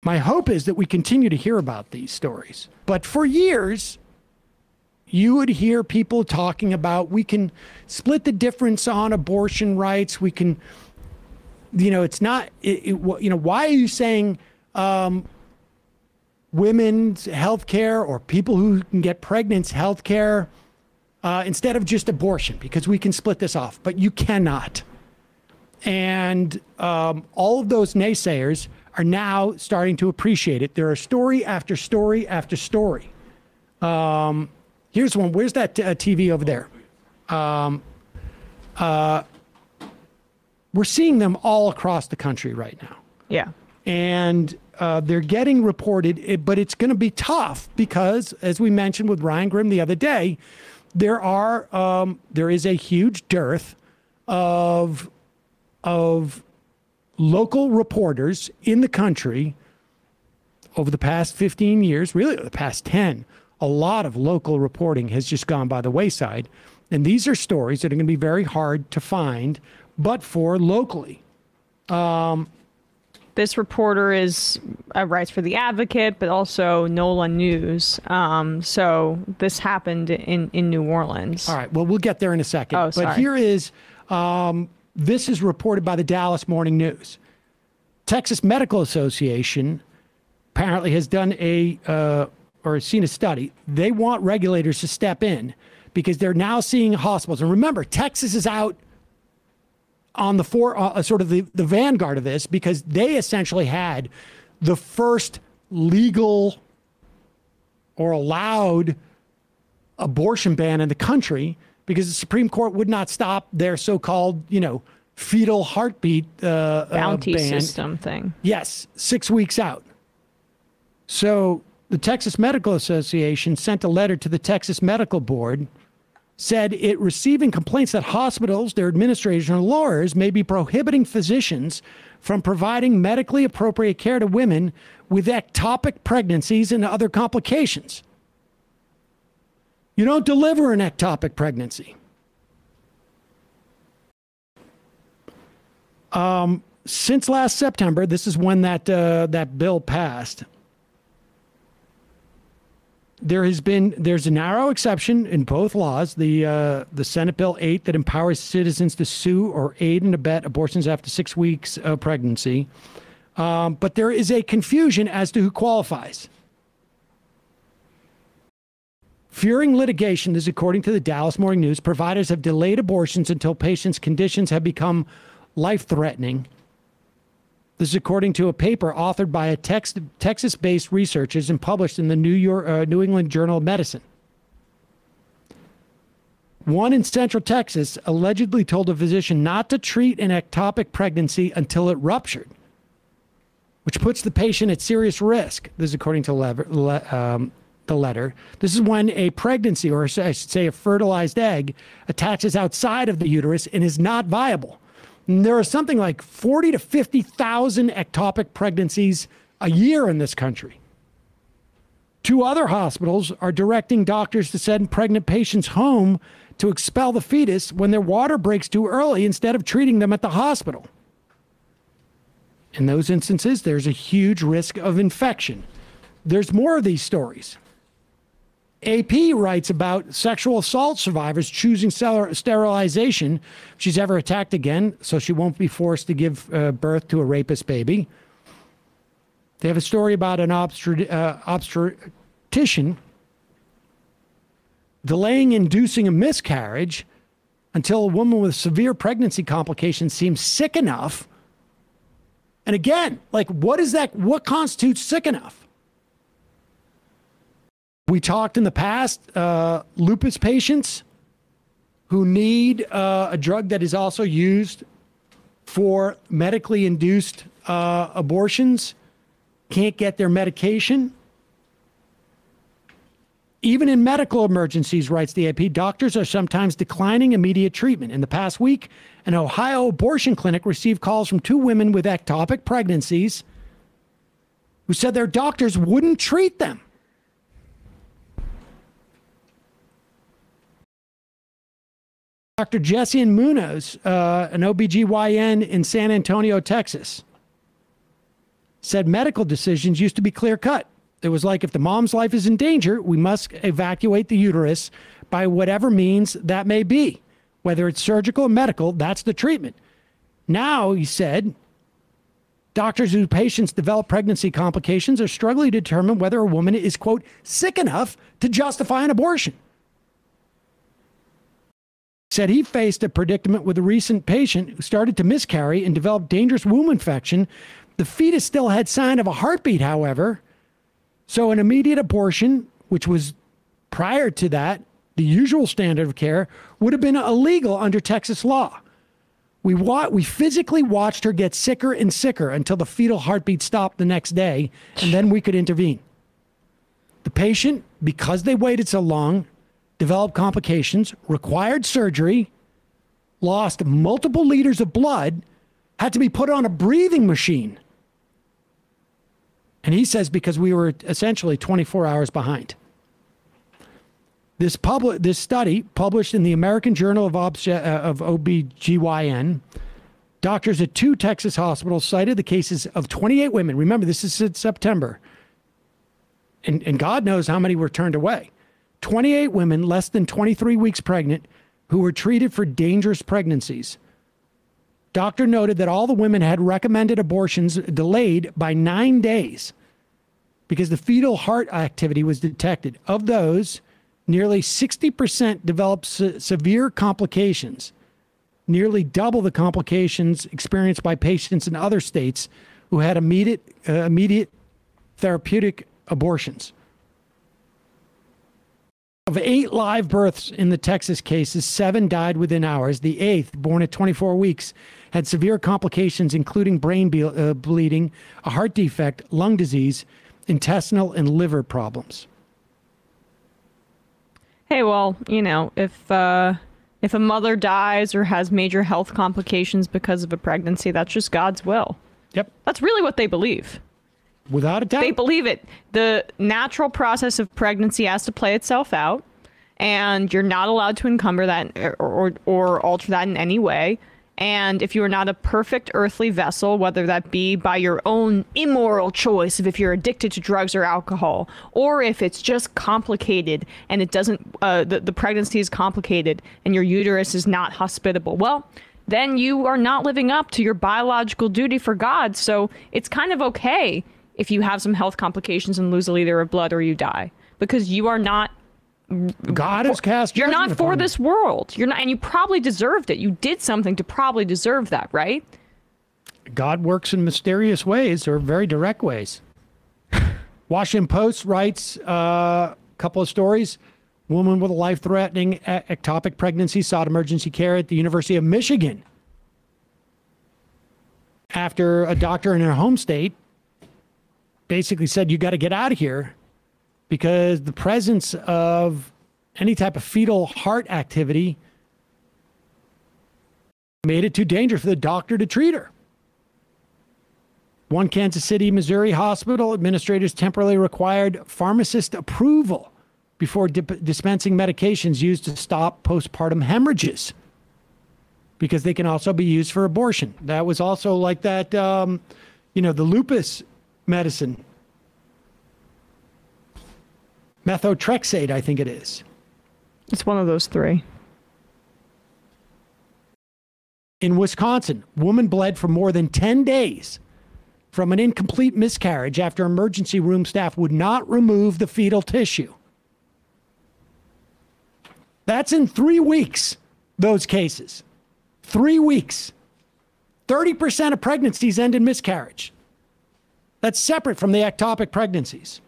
My hope is that we continue to hear about these stories. But for years, you would hear people talking about, we can split the difference on abortion rights. We can, it's not, why are you saying women's health care or people who can get pregnant health care instead of just abortion? Because we can split this off, but you cannot. And all of those naysayers are now starting to appreciate it. There are story after story after story. Here's one. Where's that TV over there? We're seeing them all across the country right now. Yeah. And they're getting reported, but it's going to be tough because, as we mentioned with Ryan Grimm the other day, there is a huge dearth of local reporters in the country over the past 15 years, really the past 10. A lot of local reporting has just gone by the wayside. And these are stories that are going to be very hard to find, but for locally. This reporter writes for The Advocate, but also NOLA News. So this happened in New Orleans. All right. Well, we'll get there in a second. Oh, sorry. But here is, this is reported by the Dallas Morning News. Texas Medical Association apparently has done or seen a study. They want regulators to step in because they're now seeing hospitals. And remember, Texas is out on the sort of the vanguard of this because they essentially had the first legal or allowed abortion ban in the country because the Supreme Court would not stop their so-called, fetal heartbeat bounty ban. System thing. Yes, 6 weeks out. So the Texas Medical Association sent a letter to the Texas Medical Board, said it receiving complaints that hospitals, their administrators, and lawyers may be prohibiting physicians from providing medically appropriate care to women with ectopic pregnancies and other complications. You don't deliver an ectopic pregnancy. Since last September, this is when that bill passed. There's a narrow exception in both laws. The Senate Bill 8 that empowers citizens to sue or aid and abet abortions after 6 weeks of pregnancy. But there is a confusion as to who qualifies. Fearing litigation, this is according to the Dallas Morning News, providers have delayed abortions until patients' conditions have become life-threatening. This is according to a paper authored by Texas-based researchers and published in the New England Journal of Medicine. One in Central Texas allegedly told a physician not to treat an ectopic pregnancy until it ruptured, which puts the patient at serious risk. This is according to the letter. This is when a pregnancy, or I should say a fertilized egg, attaches outside of the uterus and is not viable. And there are something like 40 to 50,000 ectopic pregnancies a year in this country. 2 other hospitals are directing doctors to send pregnant patients home to expel the fetus when their water breaks too early instead of treating them at the hospital. In those instances, there's a huge risk of infection. There's more of these stories. AP writes about sexual assault survivors choosing sterilization if she's ever attacked again, so she won't be forced to give birth to a rapist baby. They have a story about an obstetrician delaying inducing a miscarriage until a woman with severe pregnancy complications seems sick enough. And again, like, what is that? What constitutes sick enough? We talked in the past, lupus patients who need a drug that is also used for medically induced abortions can't get their medication. Even in medical emergencies, writes the AP, doctors are sometimes declining immediate treatment. In the past week, an Ohio abortion clinic received calls from 2 women with ectopic pregnancies who said their doctors wouldn't treat them. Dr. Jesse Munoz, an OBGYN in San Antonio, Texas, said medical decisions used to be clear cut. It was like, if the mom's life is in danger, we must evacuate the uterus by whatever means that may be. Whether it's surgical or medical, that's the treatment. Now, he said, doctors whose patients develop pregnancy complications are struggling to determine whether a woman is, quote, sick enough to justify an abortion. Said he faced a predicament with a recent patient who started to miscarry and developed dangerous womb infection. The fetus still had sign of a heartbeat, however. So an immediate abortion, which was prior to that, the usual standard of care, would have been illegal under Texas law. We physically watched her get sicker and sicker until the fetal heartbeat stopped the next day, and then we could intervene. The patient, because they waited so long, developed complications, required surgery, lost multiple liters of blood, had to be put on a breathing machine. And he says because we were essentially 24 hours behind. This study, published in the American Journal of OBGYN, doctors at 2 Texas hospitals cited the cases of 28 women. Remember, this is in September. And God knows how many were turned away. 28 women less than 23 weeks pregnant who were treated for dangerous pregnancies. Doctor noted that all the women had recommended abortions delayed by 9 days because the fetal heart activity was detected. Of those, nearly 60% developed severe complications, nearly double the complications experienced by patients in other states who had immediate therapeutic abortions. Of 8 live births in the Texas cases, 7 died within hours. The 8th, born at 24 weeks, had severe complications, including brain bleeding, a heart defect, lung disease, intestinal and liver problems. Hey, well, you know, if a mother dies or has major health complications because of a pregnancy, that's just God's will. Yep. That's really what they believe. Without a doubt. They believe it. The natural process of pregnancy has to play itself out, and you're not allowed to encumber that or alter that in any way. And if you are not a perfect earthly vessel, whether that be by your own immoral choice of if you're addicted to drugs or alcohol, or if it's just complicated and it doesn't, the pregnancy is complicated and your uterus is not hospitable, well, then you are not living up to your biological duty for God. So it's kind of okay if you have some health complications and lose a liter of blood or you die, because you are not. God has cast You're not for upon this world. You're not, and you probably deserved it. You did something to probably deserve that, right? God works in mysterious ways or very direct ways. Washington Post writes a couple of stories. Woman with a life-threatening ectopic pregnancy sought emergency care at the University of Michigan after a doctor in her home state basically said, you got to get out of here, because the presence of any type of fetal heart activity made it too dangerous for the doctor to treat her. One Kansas City, Missouri hospital administrators temporarily required pharmacist approval before dispensing medications used to stop postpartum hemorrhages, because they can also be used for abortion. That was also like that, the lupus medicine. Methotrexate, I think it is. It's one of those 3. In Wisconsin, woman bled for more than 10 days from an incomplete miscarriage after emergency room staff would not remove the fetal tissue. That's in 3 weeks, those cases. 3 weeks. 30% of pregnancies end in miscarriage. That's separate from the ectopic pregnancies.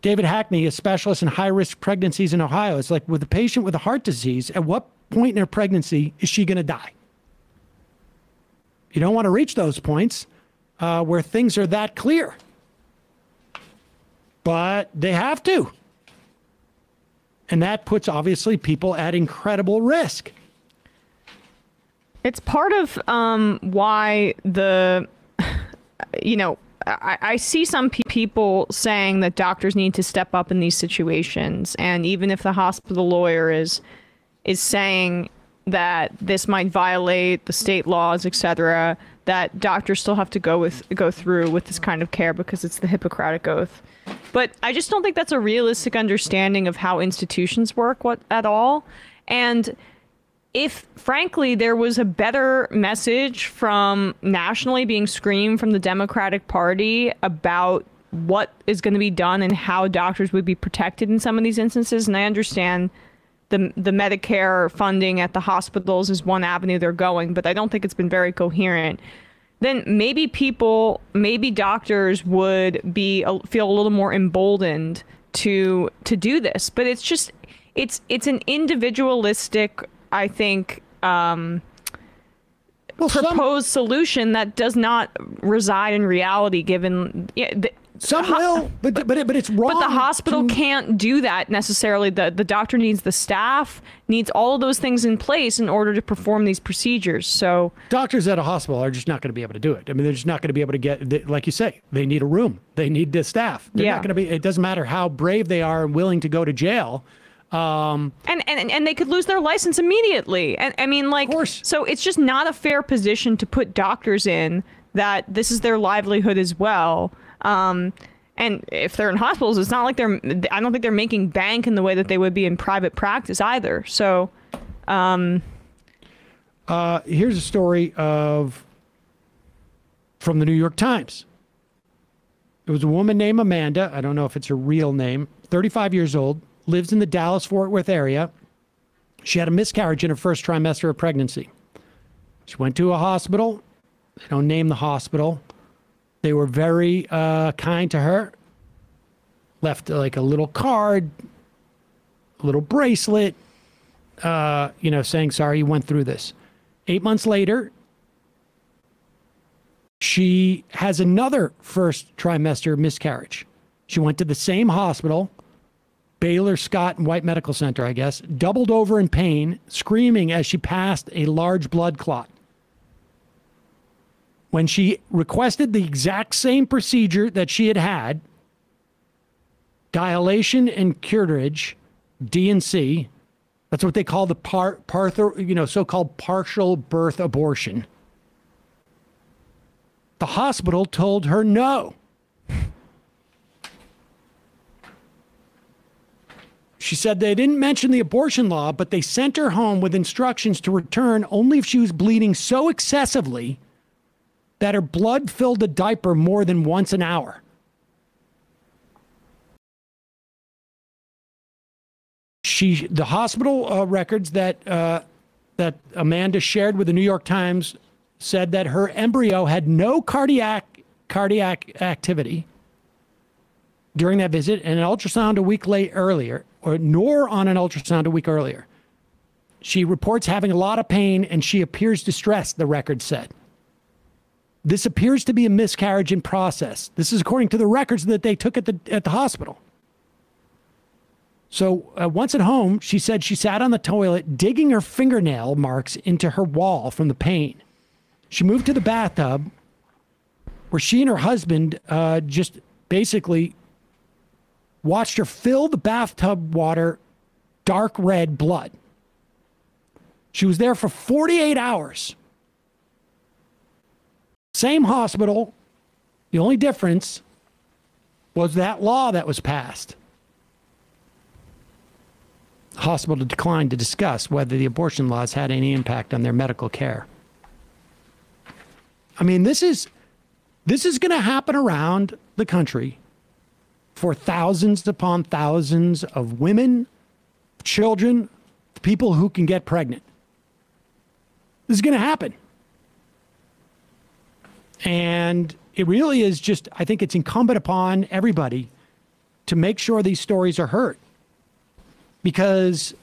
David Hackney, a specialist in high-risk pregnancies in Ohio, is like, with a patient with a heart disease, at what point in her pregnancy is she going to die? You don't want to reach those points where things are that clear. But they have to. And that puts, obviously, people at incredible risk. It's part of why I see some people saying that doctors need to step up in these situations. And even if the hospital lawyer is saying, that this might violate the state laws, etc., that doctors still have to go through with this kind of care because it's the Hippocratic Oath. But I just don't think that's a realistic understanding of how institutions work at all. And if, frankly, there was a better message from nationally being screamed from the Democratic Party about what is going to be done and how doctors would be protected in some of these instances, and I understand the Medicare funding at the hospitals is one avenue they're going, but I don't think it's been very coherent, then maybe doctors would feel a little more emboldened to do this. But it's just, it's an individualistic, I think, proposed solution that does not reside in reality, given some will, but it's wrong. But the hospital can't do that necessarily. The doctor needs the staff, needs all of those things in place in order to perform these procedures. So doctors at a hospital are just not going to be able to do it. I mean, they're just not going to be able to get, like you say, they need a room, they need the staff. They're not going to be. It doesn't matter how brave they are and willing to go to jail. And they could lose their license immediately. And I mean, like, so it's just not a fair position to put doctors in, that this is their livelihood as well. And if they're in hospitals, it's not like I don't think they're making bank in the way that they would be in private practice either. So, here's a story from the New York Times. It was a woman named Amanda. I don't know if it's her real name. 35 years old, lives in the Dallas-Fort Worth area. She had a miscarriage in her first trimester of pregnancy. She went to a hospital. They don't name the hospital. They were very kind to her. Left like a little card, a little bracelet, saying, sorry you went through this. 8 months later, she has another first trimester miscarriage. She went to the same hospital, Baylor Scott and White Medical Center, I guess, doubled over in pain, screaming as she passed a large blood clot. When she requested the exact same procedure that she had, dilation and curettage, D&C, that's what they call the so-called partial birth abortion. The hospital told her no. She said they didn't mention the abortion law, but they sent her home with instructions to return only if she was bleeding so excessively that her blood filled a diaper more than once an hour. The hospital records that Amanda shared with the New York Times said that her embryo had no cardiac activity during that visit, and an ultrasound a week earlier. She reports having a lot of pain, and she appears distressed, the record said. This appears to be a miscarriage in process. This is according to the records that they took at the hospital. So once at home, she said she sat on the toilet digging her fingernail marks into her wall from the pain. She moved to the bathtub where she and her husband just basically watched her fill the bathtub water dark red blood. She was there for 48 hours. Same hospital. The only difference was that law that was passed. The hospital declined to discuss whether the abortion laws had any impact on their medical care. I mean, this is going to happen around the country for thousands upon thousands of women, children, people who can get pregnant. This is going to happen. And it really is just, I think it's incumbent upon everybody to make sure these stories are heard. Because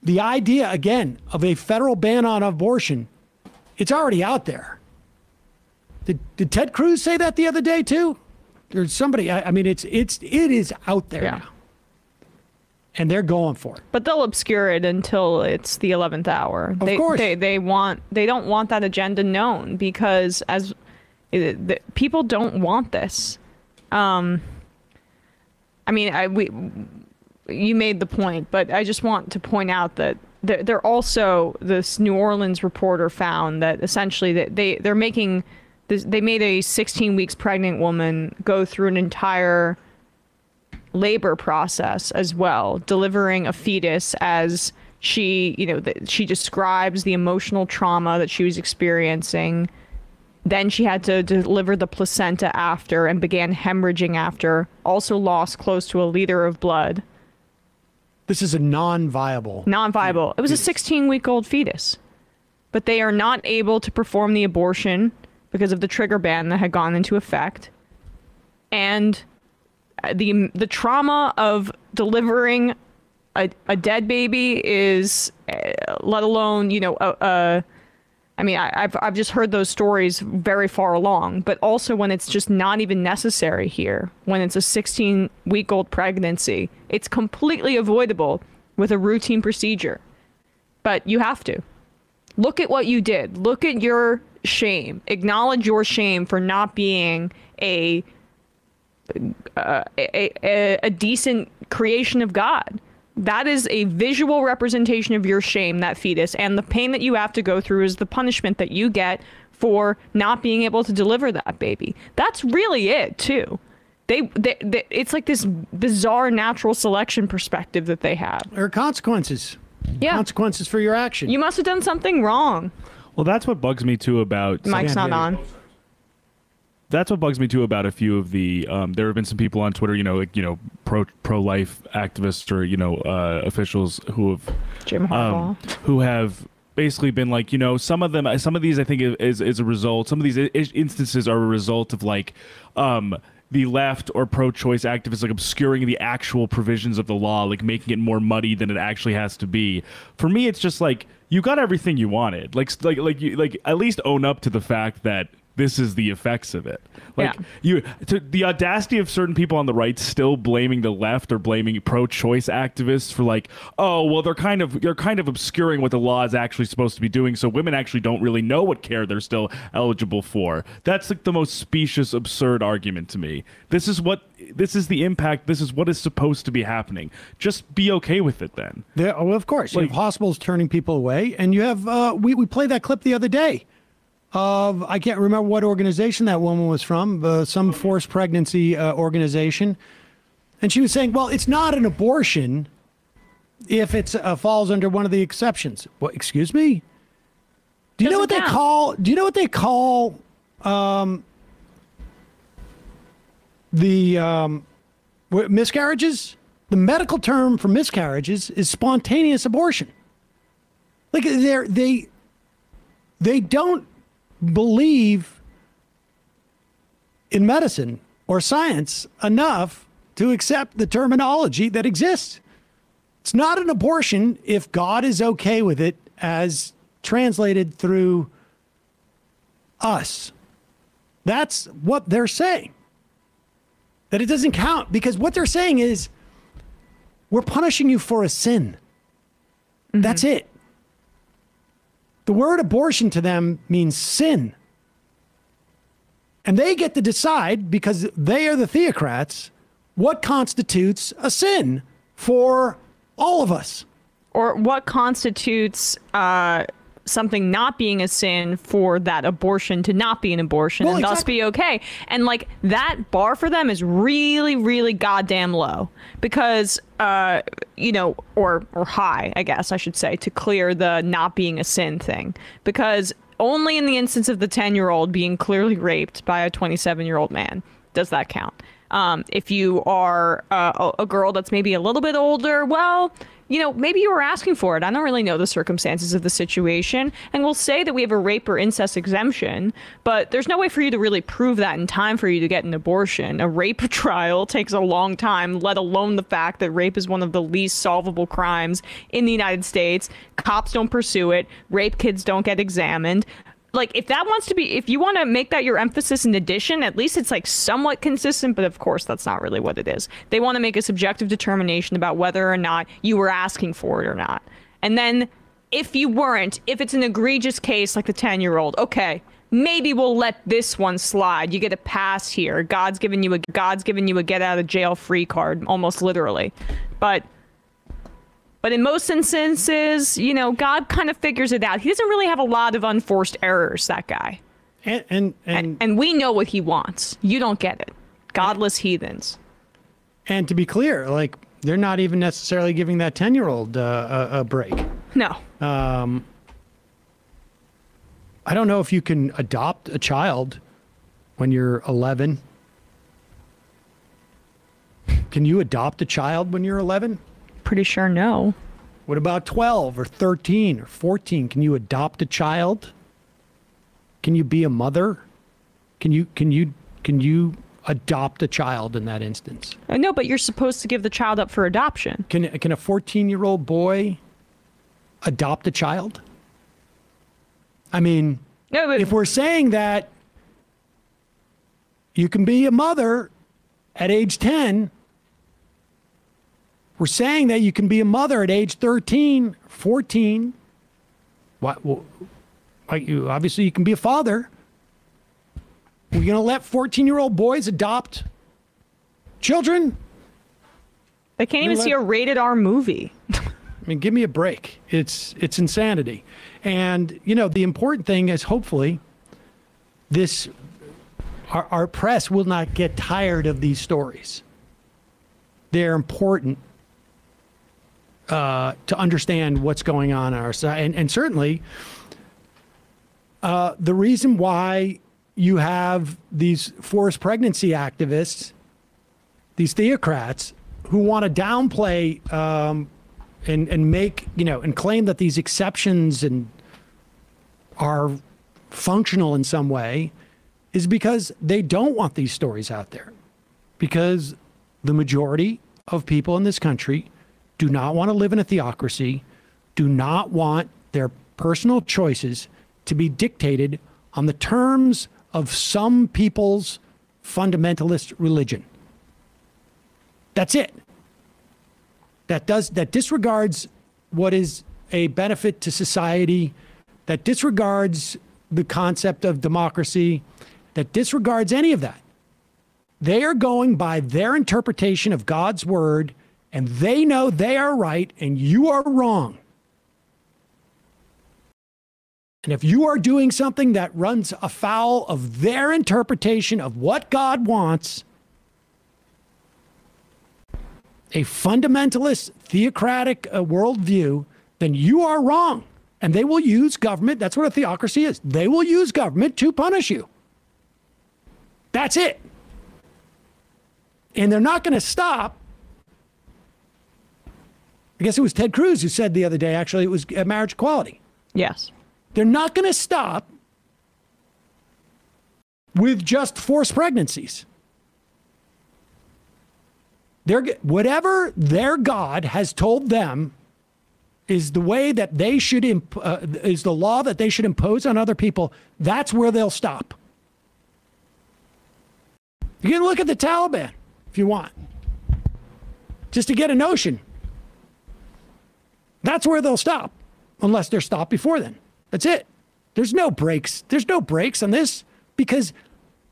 the idea, again, of a federal ban on abortion, it's already out there. Did Ted Cruz say that the other day too? There's somebody, I mean, it is out there now. And they're going for it. But they'll obscure it until it's the 11th hour. Of course. They don't want that agenda known, because people don't want this. I mean, you made the point, but I just want to point out that they're also, this New Orleans reporter found that essentially that they're making this, they made a 16 weeks pregnant woman go through an entire labor process as well, delivering a fetus, as she, she describes the emotional trauma that she was experiencing. Then she had to deliver the placenta after and began hemorrhaging after, also lost close to a liter of blood. This is a non-viable. Non-viable. It was a 16-week-old fetus. But they are not able to perform the abortion because of the trigger ban that had gone into effect. And the trauma of delivering a dead baby is, let alone, I mean, I've just heard those stories very far along, but also when it's just not even necessary here, when it's a 16-week-old pregnancy, it's completely avoidable with a routine procedure. But you have to. Look at what you did. Look at your shame. Acknowledge your shame for not being a decent creation of God. That is a visual representation of your shame, that fetus, and the pain that you have to go through is the punishment that you get for not being able to deliver that baby. That's really it, too. It's like this bizarre natural selection perspective that they have. There are consequences. Yeah. Consequences for your action. You must have done something wrong. Well, that's what bugs me, too, about... Mike's not on. That's what bugs me too about a few of the. There have been some people on Twitter, pro-life activists or officials who have Jim Harbaugh, who have basically been like, some of these I think is a result. Some of these instances are a result of the left or pro-choice activists obscuring the actual provisions of the law, making it more muddy than it actually has to be. For me, it's just you got everything you wanted. You at least own up to the fact that this is the effects of it. The audacity of certain people on the right still blaming the left or blaming pro-choice activists for they're kind of obscuring what the law is actually supposed to be doing, so women actually don't really know what care they're still eligible for. That's the most specious, absurd argument to me. This is the impact. This is what is supposed to be happening. Just be okay with it then. Well, of course. You have hospitals turning people away, and you have we played that clip the other day. I can't remember what organization that woman was from, some forced pregnancy organization. And she was saying, well, it's not an abortion if it falls under one of the exceptions. Well, excuse me? Do you know what they call the miscarriages? The medical term for miscarriages is spontaneous abortion. They don't believe in medicine or science enough to accept the terminology that exists. It's not an abortion if God is okay with it as translated through us. That's what they're saying. That it doesn't count, because what they're saying is we're punishing you for a sin. Mm-hmm. That's it. The word abortion to them means sin. And they get to decide, because they are the theocrats, what constitutes a sin for all of us. Or what constitutes something not being a sin for that abortion to not be an abortion, and thus be okay. And that bar for them is really, really goddamn low, because or high, I guess I should say, to clear the not being a sin thing. Because only in the instance of the 10-year-old being clearly raped by a 27-year-old man does that count. If you are a girl that's maybe a little bit older, well, maybe you were asking for it. I don't really know the circumstances of the situation. And we'll say that we have a rape or incest exemption, but there's no way for you to really prove that in time for you to get an abortion. A rape trial takes a long time, let alone the fact that rape is one of the least solvable crimes in the United States. Cops don't pursue it. Rape kids don't get examined. If you want to make that your emphasis in addition, at least it's somewhat consistent, but of course that's not really what it is. They want to make a subjective determination about whether or not you were asking for it or not. And then if you weren't, if it's an egregious case like the 10-year-old, okay, maybe we'll let this one slide. You get a pass here. God's given you a get out of jail free card, almost literally. But But in most instances, you know, God kind of figures it out. He doesn't really have a lot of unforced errors, that guy. And we know what he wants. You don't get it. Godless heathens. And to be clear, like, they're not even necessarily giving that 10-year-old a break. No. I don't know if you can adopt a child when you're 11. Can you adopt a child when you're 11? Pretty sure no. What about 12 or 13 or 14? Can you adopt a child? Can you be a mother? Can you adopt a child in that instance? No, but you're supposed to give the child up for adoption. Can a 14-year-old boy adopt a child? I mean, No, but if we're saying that you can be a mother at age 10, we're saying that you can be a mother at age 13, 14. What? Well, obviously, you can be a father. We're going to let 14-year-old boys adopt children? they can't even see a rated R movie. I mean, give me a break. It's insanity. And, you know, the important thing is hopefully our press will not get tired of these stories. They're important to understand what's going on our side. And certainly the reason why you have these forced pregnancy activists, these theocrats, who want to downplay and make, you know, and claim that these exceptions are functional in some way, is because they don't want these stories out there. Because the majority of people in this country do not want to live in a theocracy, do not want their personal choices to be dictated on the terms of some people's fundamentalist religion. That's it. That disregards what is a benefit to society, that disregards the concept of democracy, that disregards any of that. They are going by their interpretation of God's word, and they know they are right and you are wrong. And if you are doing something that runs afoul of their interpretation of what God wants, a fundamentalist, theocratic worldview, then you are wrong. And they will use government. That's what a theocracy is. They will use government to punish you. That's it. And they're not going to stop. I guess it was Ted Cruz who said the other day, actually, it was marriage equality. Yes. They're not going to stop with just forced pregnancies. Whatever their God has told them is the way that they should is the law that they should impose on other people. That's where they'll stop. You can look at the Taliban if you want, just to get a notion. That's where they'll stop, unless they're stopped before then. That's it. There's no breaks. There's no breaks on this because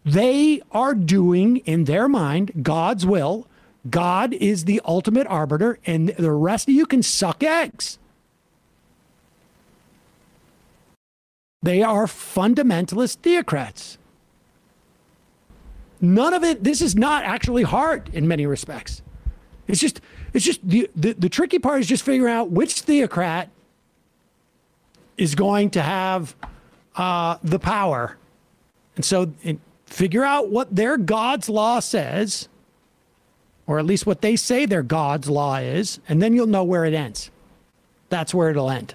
they are doing, in their mind, God's will. God is the ultimate arbiter, and the rest of you can suck eggs. They are fundamentalist theocrats. None of it, this is not actually hard in many respects. It's just the tricky part is just figuring out which theocrat is going to have the power. And so figure out what their God's law says, or at least what they say their God's law is, and then you'll know where it ends. That's where it'll end.